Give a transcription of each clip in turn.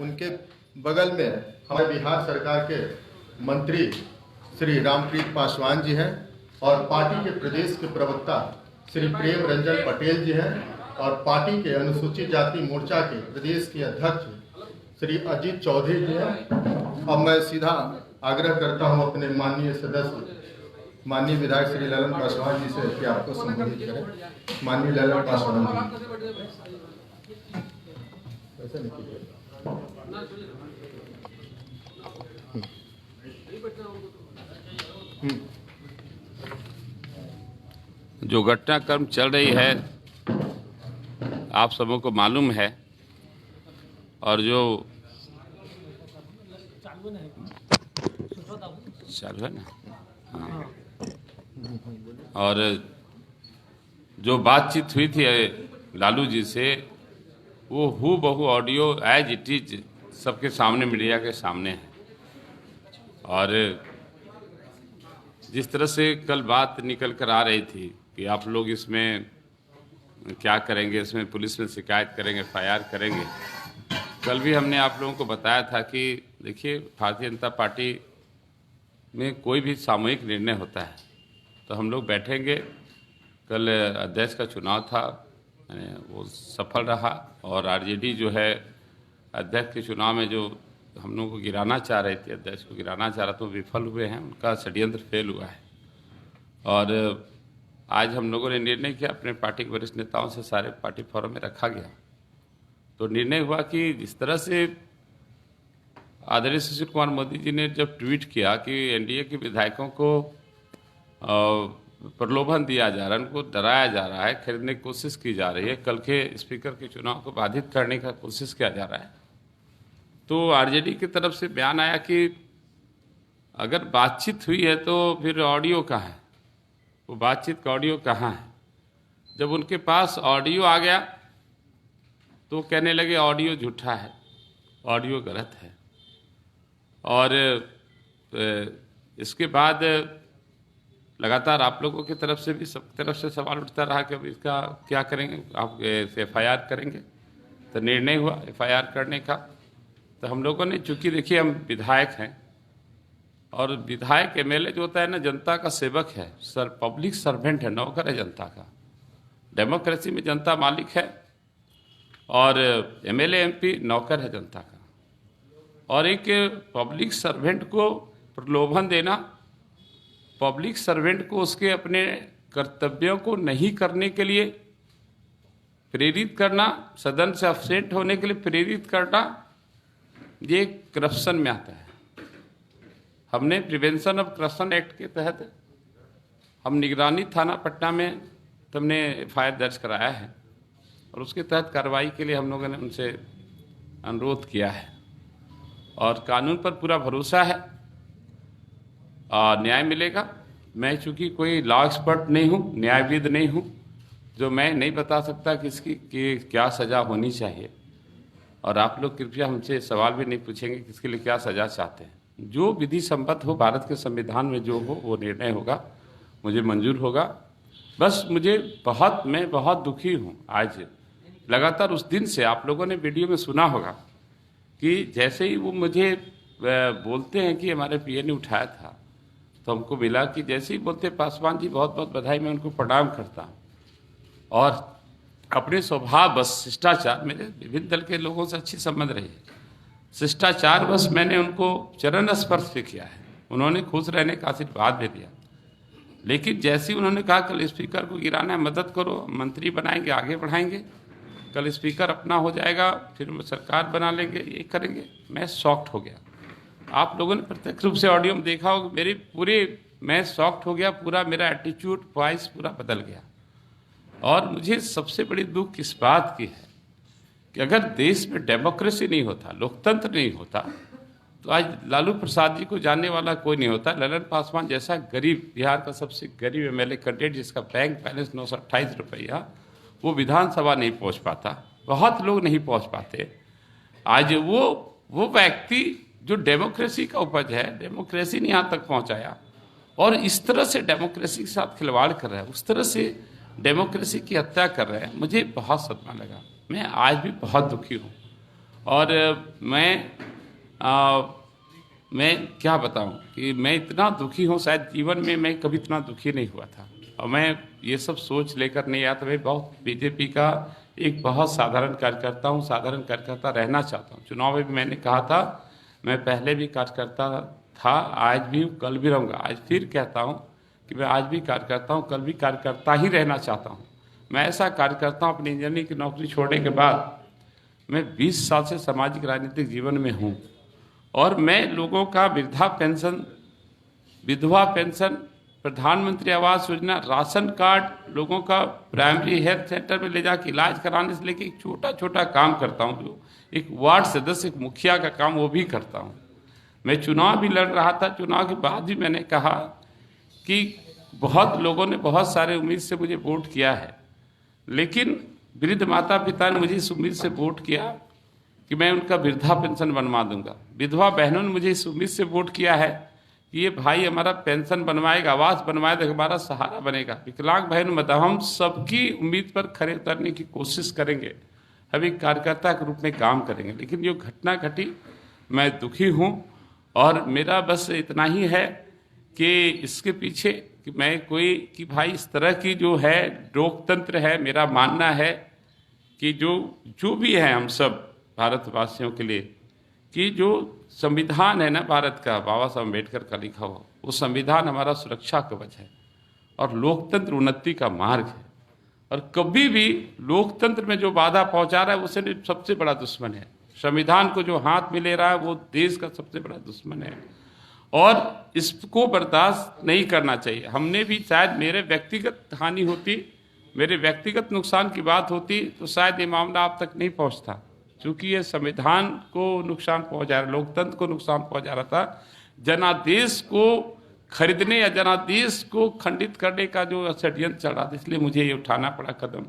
उनके बगल में हमारे बिहार सरकार के मंत्री श्री रामप्रीत पासवान जी हैं और पार्टी के प्रदेश के प्रवक्ता श्री प्रेम रंजन पटेल जी हैं और पार्टी के अनुसूचित जाति मोर्चा के प्रदेश के अध्यक्ष श्री अजीत चौधरी जी हैं। अब मैं सीधा आग्रह करता हूं अपने माननीय सदस्य माननीय विधायक श्री ललन पासवान जी से कि आपको संबोधित करें। माननीय ललन पासवान जी। जो घटनाक्रम चल रही है आप सबों को मालूम है और जो चालू है ना, हाँ। और जो बातचीत हुई थी लालू जी से वो हूबहू ऑडियो एज इट इज सबके सामने, मीडिया के सामने है। और जिस तरह से कल बात निकल कर आ रही थी कि आप लोग इसमें क्या करेंगे, इसमें पुलिस में शिकायत करेंगे, FIR करेंगे। कल भी हमने आप लोगों को बताया था कि देखिए भारतीय जनता पार्टी में कोई भी सामूहिक निर्णय होता है तो हम लोग बैठेंगे। कल अध्यक्ष का चुनाव था, वो सफल रहा और आरजेडी जो है अध्यक्ष के चुनाव में जो हम लोगों को गिराना चाह रहे थे, अध्यक्ष को गिराना चाह रहा, तो विफल हुए हैं, उनका षड्यंत्र फेल हुआ है। और आज हम लोगों ने निर्णय किया, अपने पार्टी के वरिष्ठ नेताओं से सारे पार्टी फोरम में रखा गया, तो निर्णय हुआ कि जिस तरह से आदरणीय सुशील कुमार मोदी जी ने जब ट्वीट किया कि एनडीए के विधायकों को प्रलोभन दिया जा रहा है, उनको डराया जा रहा है, खरीदने की कोशिश की जा रही है, कल के स्पीकर के चुनाव को बाधित करने का कोशिश किया जा रहा है, तो आरजेडी की तरफ से बयान आया कि अगर बातचीत हुई है तो फिर ऑडियो कहाँ है, वो बातचीत का ऑडियो कहाँ है। जब उनके पास ऑडियो आ गया तो कहने लगे ऑडियो झूठा है, ऑडियो गलत है। और इसके बाद लगातार आप लोगों की तरफ से भी सब तरफ से सवाल उठता रहा कि अब इसका क्या करेंगे, आप FIR करेंगे। तो निर्णय हुआ FIR करने का। तो हम लोगों ने, चूँकि देखिए हम विधायक हैं और विधायक MLA जो होता है ना, जनता का सेवक है, पब्लिक सर्वेंट है, नौकर है जनता का। डेमोक्रेसी में जनता मालिक है और MLA MP नौकर है जनता का। और एक पब्लिक सर्वेंट को प्रलोभन देना, पब्लिक सर्वेंट को उसके अपने कर्तव्यों को नहीं करने के लिए प्रेरित करना, सदन से अब्सेंट होने के लिए प्रेरित करना, ये करप्शन में आता है। हमने प्रिवेंशन ऑफ करप्शन एक्ट के तहत हम निगरानी थाना पटना में हमने FIR दर्ज कराया है और उसके तहत कार्रवाई के लिए हम लोगों ने उनसे अनुरोध किया है और कानून पर पूरा भरोसा है और न्याय मिलेगा। मैं चूँकि कोई लॉ एक्सपर्ट नहीं हूँ, न्यायविद नहीं हूँ, जो मैं नहीं बता सकता कि इसकी क्या सज़ा होनी चाहिए। और आप लोग कृपया हमसे सवाल भी नहीं पूछेंगे कि इसके लिए क्या सज़ा चाहते हैं। जो विधि सम्मत हो, भारत के संविधान में जो हो वो निर्णय होगा, मुझे मंजूर होगा। बस मैं बहुत दुखी हूँ। आज लगातार उस दिन से आप लोगों ने वीडियो में सुना होगा कि जैसे ही वो मुझे बोलते हैं कि हमारे PA ने उठाया था, तो हमको मिला कि जैसे ही बोलते पासवान जी बहुत बहुत बधाई, मैं उनको प्रणाम करता हूँ। और अपने स्वभाव बस शिष्टाचार, मेरे विभिन्न दल के लोगों से अच्छी संबंध रही है, शिष्टाचार बस मैंने उनको चरण स्पर्श भी किया है। उन्होंने खुश रहने का आशीर्वाद भी दिया, लेकिन जैसे ही उन्होंने कहा कल स्पीकर को गिराना है, मदद करो, मंत्री बनाएंगे, आगे बढ़ाएंगे, कल स्पीकर अपना हो जाएगा, फिर सरकार बना लेंगे, ये करेंगे, मैं शॉक्ड हो गया। आप लोगों ने प्रत्यक्ष रूप से ऑडियो में देखा होगा, मैं शॉक्ड हो गया, पूरा मेरा एटीट्यूड, वॉइस पूरा बदल गया। और मुझे सबसे बड़ी दुख इस बात की है कि अगर देश में डेमोक्रेसी नहीं होता, लोकतंत्र नहीं होता, तो आज लालू प्रसाद जी को जानने वाला कोई नहीं होता। ललन पासवान जैसा गरीब, बिहार का सबसे गरीब MLA कैंडिडेट जिसका बैंक बैलेंस 928 रुपया, वो विधानसभा नहीं पहुंच पाता, बहुत लोग नहीं पहुंच पाते। आज वो व्यक्ति जो डेमोक्रेसी का उपज है, डेमोक्रेसी ने यहाँ तक पहुँचाया और इस तरह से डेमोक्रेसी के साथ खिलवाड़ कर रहा है, उस तरह से डेमोक्रेसी की हत्या कर रहे हैं, मुझे बहुत सदमा लगा। मैं आज भी बहुत दुखी हूँ और मैं क्या बताऊं कि मैं इतना दुखी हूं, शायद जीवन में मैं कभी इतना दुखी नहीं हुआ था। और मैं ये सब सोच लेकर नहीं आया था। मैं बहुत बीजेपी का एक बहुत साधारण कार्यकर्ता हूं, साधारण कार्यकर्ता रहना चाहता हूं। चुनाव में भी मैंने कहा था, मैं पहले भी कार्यकर्ता था, आज भी हूं, कल भी रहूंगा। आज फिर कहता हूं कि मैं आज भी कार्यकर्ता हूं, कल भी कार्यकर्ता ही रहना चाहता हूं। मैं ऐसा कार्यकर्ता हूं, अपनी इंजीनियरिंग की नौकरी छोड़ने के बाद मैं 20 साल से सामाजिक राजनीतिक जीवन में हूं, और मैं लोगों का वृद्धा पेंशन, विधवा पेंशन, प्रधानमंत्री आवास योजना, राशन कार्ड, लोगों का प्राइमरी हेल्थ सेंटर में ले जाके इलाज कराने से लेके एक छोटा छोटा काम करता हूं, जो एक वार्ड सदस्य, एक मुखिया का काम, वो भी करता हूं। मैं चुनाव भी लड़ रहा था, चुनाव के बाद भी मैंने कहा कि बहुत लोगों ने बहुत सारे उम्मीद से मुझे वोट किया है, लेकिन वृद्ध माता पिता ने मुझे इस उम्मीद से वोट किया कि मैं उनका वृद्धा पेंशन बनवा दूंगा। विधवा बहनों ने मुझे इस उम्मीद से वोट किया है कि ये भाई हमारा पेंशन बनवाएगा, आवास बनवाएगा, हमारा सहारा बनेगा। विकलांग बहन मत, हम सबकी उम्मीद पर खड़े उतरने की कोशिश करेंगे, हम एक कार्यकर्ता के रूप में काम करेंगे। लेकिन जो घटना घटी, मैं दुखी हूँ, और मेरा बस इतना ही है कि इसके पीछे कि मैं कोई कि भाई इस तरह की जो है लोकतंत्र है, मेरा मानना है कि जो भी है हम सब भारतवासियों के लिए, कि जो संविधान है ना भारत का, बाबा साहब अम्बेडकर का लिखा हुआ, वो संविधान हमारा सुरक्षा कवच है और लोकतंत्र उन्नति का मार्ग है। और कभी भी लोकतंत्र में जो बाधा पहुंचा रहा है, उसे सबसे बड़ा दुश्मन है। संविधान को जो हाथ में ले रहा है, वो देश का सबसे बड़ा दुश्मन है, और इसको बर्दाश्त नहीं करना चाहिए। हमने भी, शायद मेरे व्यक्तिगत हानि होती, मेरे व्यक्तिगत नुकसान की बात होती, तो शायद ये मामला आप तक नहीं पहुंचता। चूंकि ये संविधान को नुकसान पहुंचा रहा, लोकतंत्र को नुकसान पहुंचा रहा था, जनादेश को खरीदने या जनादेश को खंडित करने का जो षड्यंत्र चल रहा था, इसलिए मुझे ये उठाना पड़ा कदम।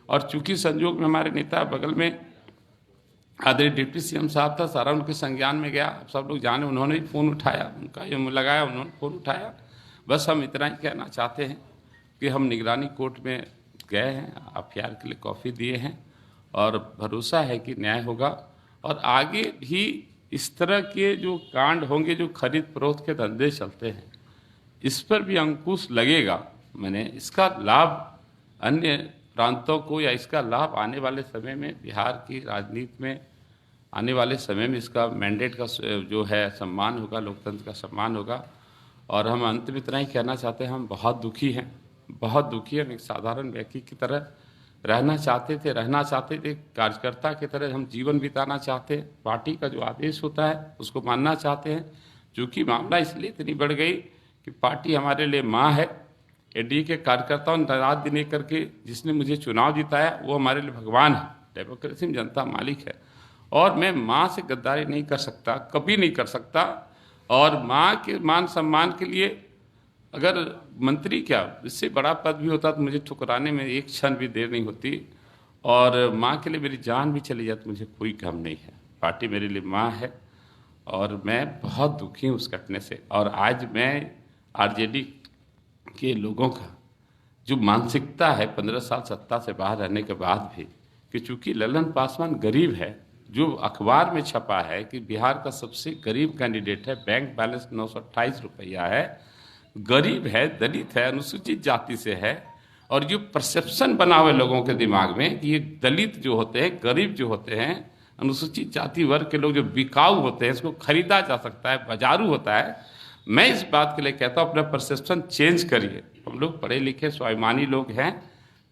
और चूंकि संजोग में हमारे नेता बगल में आदरणीय डिप्टी सीएम साहब था, सारा उनके संज्ञान में गया, सब लोग जाने, उन्होंने भी फ़ोन उठाया, उनका ये लगाया, उन्होंने फ़ोन उठाया। बस हम इतना ही कहना चाहते हैं कि हम निगरानी कोर्ट में गए हैं, एफआईआर के लिए कॉपी दिए हैं, और भरोसा है कि न्याय होगा। और आगे भी इस तरह के जो कांड होंगे, जो खरीद फरोख्त के धंधे चलते हैं, इस पर भी अंकुश लगेगा। मैंने इसका लाभ अन्य प्रांतों को, या इसका लाभ आने वाले समय में बिहार की राजनीति में आने वाले समय में इसका मैंडेट का जो है सम्मान होगा, लोकतंत्र का सम्मान होगा। और हम अंत में इतना ही कहना चाहते हैं, हम बहुत दुखी हैं, बहुत दुखी हैं। हम एक साधारण व्यक्ति की तरह रहना चाहते थे, कार्यकर्ता की तरह हम जीवन बिताना चाहते हैं, पार्टी का जो आदेश होता है उसको मानना चाहते हैं। चूँकि मामला इसलिए इतनी बढ़ गई कि पार्टी हमारे लिए माँ है। एनडीए के कार्यकर्ताओं ने रात दिन एक करके जिसने मुझे चुनाव जिताया, वो हमारे लिए भगवान है। डेमोक्रेसी में जनता मालिक है, और मैं माँ से गद्दारी नहीं कर सकता, कभी नहीं कर सकता। और माँ के मान सम्मान के लिए अगर मंत्री क्या, इससे बड़ा पद भी होता तो मुझे ठुकराने में एक क्षण भी देर नहीं होती। और माँ के लिए मेरी जान भी चली जाती, मुझे कोई गम नहीं है। पार्टी मेरे लिए माँ है, और मैं बहुत दुखी हूँ उस घटने से। और आज मैं आरजेडी के लोगों का जो मानसिकता है 15 साल सत्ता से बाहर रहने के बाद भी, कि चूंकि ललन पासवान गरीब है, जो अखबार में छपा है कि बिहार का सबसे गरीब कैंडिडेट है, बैंक बैलेंस 928 रुपया है, गरीब है, दलित है, अनुसूचित जाति से है, और जो परसेप्शन बना हुआ लोगों के दिमाग में कि ये दलित जो होते हैं, गरीब जो होते हैं, अनुसूचित जाति वर्ग के लोग जो बिकाऊ होते हैं, इसको खरीदा जा सकता है, बाजारू होता है। मैं इस बात के लिए कहता हूँ, अपना परसेप्शन चेंज करिए। हम लोग पढ़े लिखे स्वाभिमानी लोग हैं,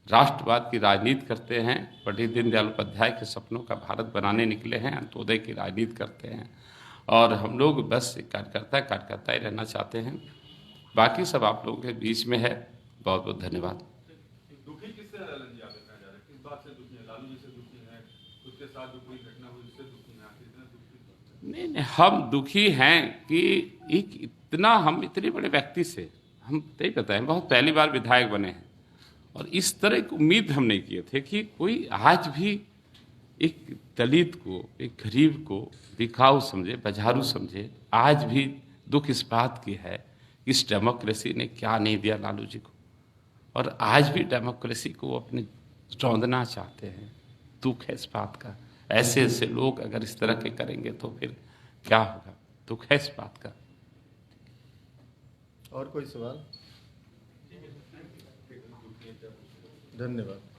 राष्ट्रवाद की राजनीति करते हैं, पंडित दीनदयाल उपाध्याय के सपनों का भारत बनाने निकले हैं, अंत्योदय की राजनीति करते हैं। और हम लोग बस कार्यकर्ता ही रहना चाहते हैं। बाकी सब आप लोगों के बीच में है। बहुत बहुत धन्यवाद। दुखी किससे है ललन जी, आप देखना चाह रहे हैं किस बात से दुखी है? लालू जी से दुखी है, उसके साथ जो कोई घटना हुई उससे दुखी है, कितने दुखी? नहीं, हम दुखी हैं कि हम इतने बड़े व्यक्ति से, हम तय पता है, बहुत पहली बार विधायक बने हैं, और इस तरह की उम्मीद हम नहीं किए थे कि कोई आज भी एक दलित को, एक गरीब को बिकाऊ समझे, बाजारू समझे। आज भी दुख इस बात की है, इस डेमोक्रेसी ने क्या नहीं दिया लालू जी को, और आज भी डेमोक्रेसी को अपने रौंदना चाहते हैं। दुख है इस बात का। ऐसे ऐसे लोग अगर इस तरह के करेंगे तो फिर क्या होगा। दुख है इस बात का। और कोई सवाल? धन्यवाद।